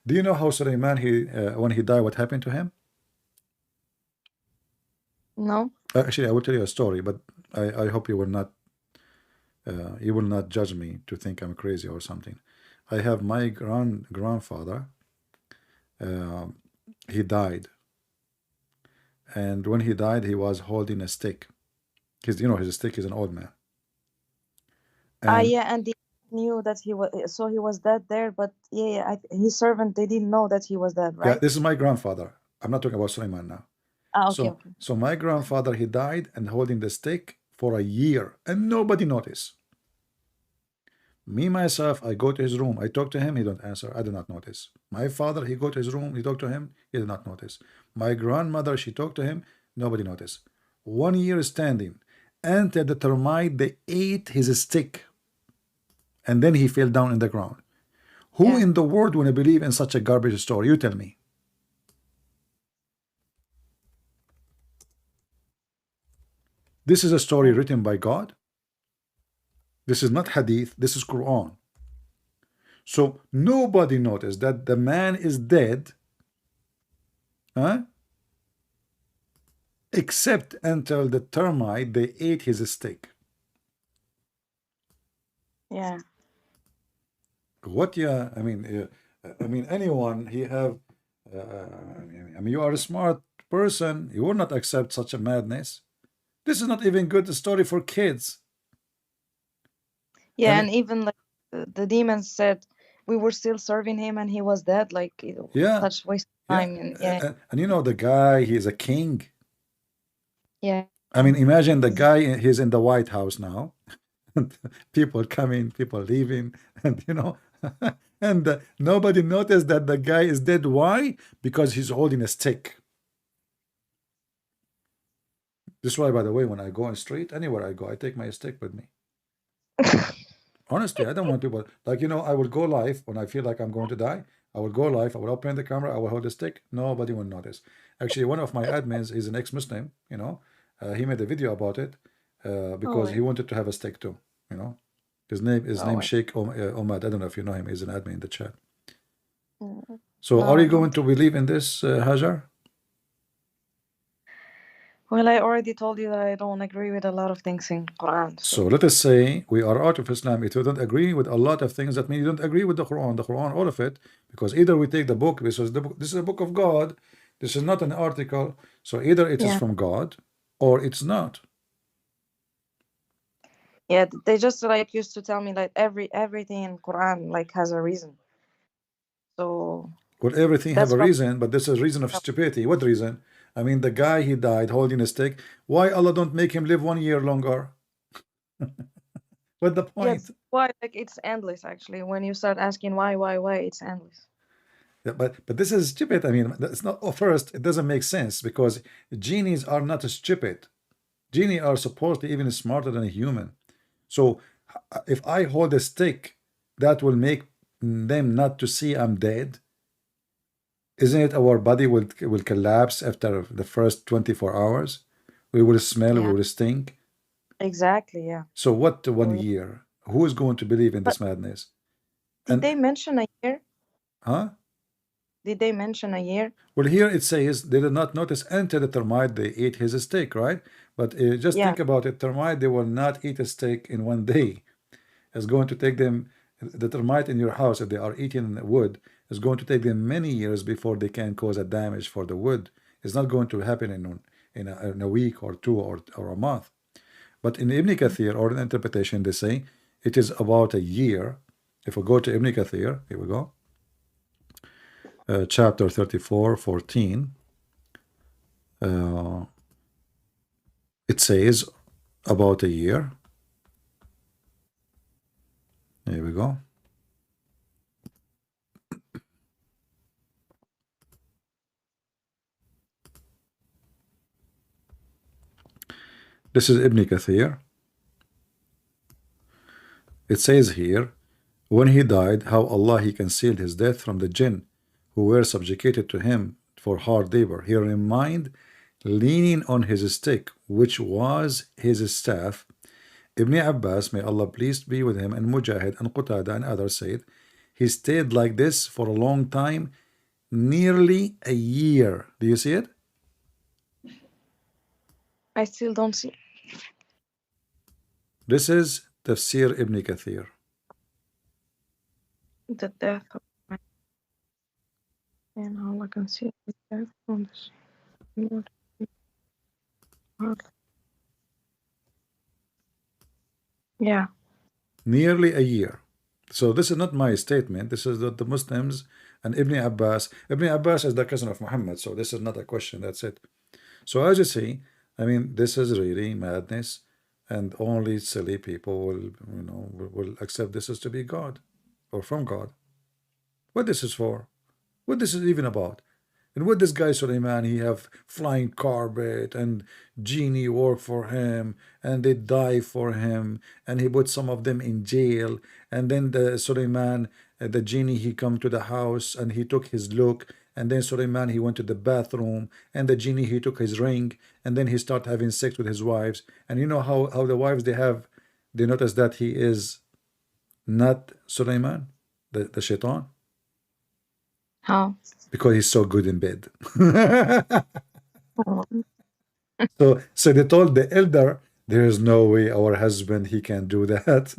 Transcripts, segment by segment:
Do you know how Suleiman, when he died, what happened to him? No. Actually, I will tell you a story, but I hope you will not judge me to think I'm crazy or something. I have my grandfather. Uh, he died, and when he died, he was holding a stick. His stick is an old man, and Yeah, and they knew that he was, so he was dead there, but his servant, they didn't know that he was dead, yeah, right? this is my grandfather. I'm not talking about Suleiman now. Okay, So, okay. so my grandfather, he died and holding the stick for a year, and nobody noticed. Me myself, I go to his room, I talk to him, he don't answer. I do not notice. My father, he go to his room, he talk to him, he did not notice. My grandmother, she talked to him, nobody noticed. 1 year standing, until the termite they ate his stick, and then he fell down in the ground. Who Yeah. in the world would believe in such a garbage story? You tell me. This is a story Yeah. written by God. This is not hadith, this is Quran. So nobody noticed that the man is dead, huh? Except until the termite they ate his steak. Yeah. What? Yeah, I mean, anyone he have. You are a smart person. You will not accept such a madness. This is not even good story for kids. Yeah, And and even like the demons said we were still serving him and he was dead, like yeah, such waste of yeah, time. And yeah, and you know the guy. He is a king. yeah, I mean, imagine the he's, guy. He's in the White House now. People coming, people leaving, and and nobody noticed that the guy is dead. Why? Because he's holding a stick. This is why, by the way, when I go on street, anywhere I go, I take my stick with me. Honestly, I don't want people like I will go live when I feel like I'm going to die. I will go live. I will open the camera. I will hold the stick. Nobody will notice. Actually, one of my admins is an ex-Muslim. He made a video about it oh because he wanted to have a stick too. You know, his name my, Sheikh Omad. I don't know if you know him. He's an admin in the chat. mm, So, no, are I you going don't. to believe in this, Hajar? Well, I already told you that I don't agree with a lot of things in Quran. So So let us say we are out of Islam. If you don't agree with a lot of things, that means you don't agree with the Quran, all of it, because either we take the book, this is a book of God, this is not an article, so either it is yeah, from God or it's not. yeah, they just like used to tell me like everything in Quran like has a reason. So Well, everything have that's a why. reason, but this is a reason of stupidity. What reason? I mean, the guy he died holding a stick. Why Allah don't make him live 1 year longer? What the point? Yes, why? Like it's endless. Actually, when you start asking why, it's endless. Yeah, but this is stupid. I mean, it's not. Oh, first, it doesn't make sense because genies are not stupid. Genie are supposedly even smarter than a human. So if I hold a stick, that will make them not to see I'm dead. Isn't it our body will collapse after the first 24 hours? We will smell, we Yeah, will stink. exactly. Yeah. So what So 1 year? Who is going to believe in but this madness? did And they mention a year? huh? Did they mention a year? Well, here it says they did not notice until the termite they ate his steak, right? But just Yeah. think about it, termite they will not eat a steak in 1 day. It's going to take them, the termite in your house, if they are eating wood, is going to take them many years before they can cause a damage for the wood. It's not going to happen in a week or two or a month. But in Ibn Kathir, or an interpretation, they say it is about a year. If we go to Ibn Kathir, here we go, chapter 34, 14, uh, it says about a year. Here we go. This is Ibn Kathir. It says here, when he died, how Allah he concealed his death from the jinn who were subjugated to him for hard labor. He remained leaning on his stick, which was his staff. Ibn Abbas, may Allah pleased be with him, and Mujahid and Qatada and others said, He stayed like this for a long time, nearly a year. Do you see it? I still don't see This is Tafsir Ibn Kathir. the death of my and how I can see the death on this. Lord, yeah. Nearly a year. So this is not my statement. This is what the Muslims and Ibn Abbas. Ibn Abbas is the cousin of Muhammad, so this is not a question. That's it. So as you see, I mean, this is really madness, and only silly people will, will accept this as to be God or from God. What this is for? What this is even about? And what this guy Suleiman, he have flying carpet and genie work for him and they die for him and he put some of them in jail and then the Suleiman, the genie, he come to the house and he took his look and then Suleiman, he went to the bathroom and the genie, he took his ring and then he start having sex with his wives. And you know how the wives, they notice that he is not Suleiman, the shaitan, How? because he's so good in bed. Oh, So they told the elder, there is no way our husband he can do that.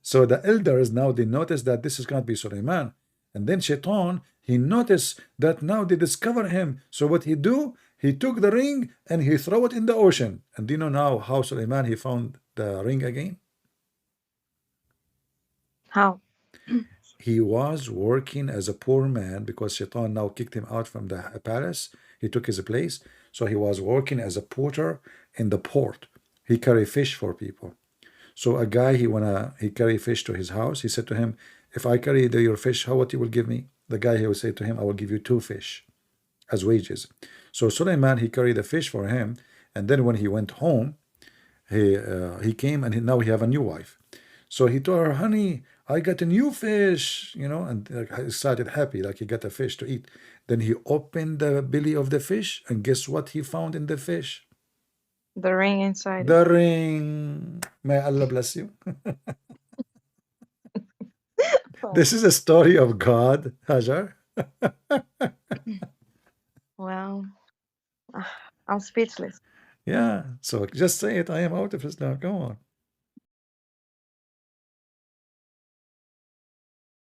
So the elders now they notice that this is going to be Suleiman. And then Shaitan, he noticed that now they discover him. So what he do? He took the ring and he throw it in the ocean. And do you know now how Suleiman he found the ring again? how? He was working as a poor man because Shaitan now kicked him out from the palace. He took his place. So he was working as a porter in the port. He carry fish for people. So a guy, he carry fish to his house. He said to him, if I carry your fish, how what you will give me? The guy, he will say to him, I will give you 2 fish as wages. So Suleiman, he carried the fish for him. And then when he went home, he came and now he have a new wife. So he told her, honey, I got a new fish, and excited, happy, like he got a fish to eat. Then he opened the belly of the fish, and guess what he found in the fish? The ring inside it. The ring. May Allah bless you. This is a story of God, Hajar. Well, I'm speechless. Yeah, so just say it. I am out of Islam. Come on.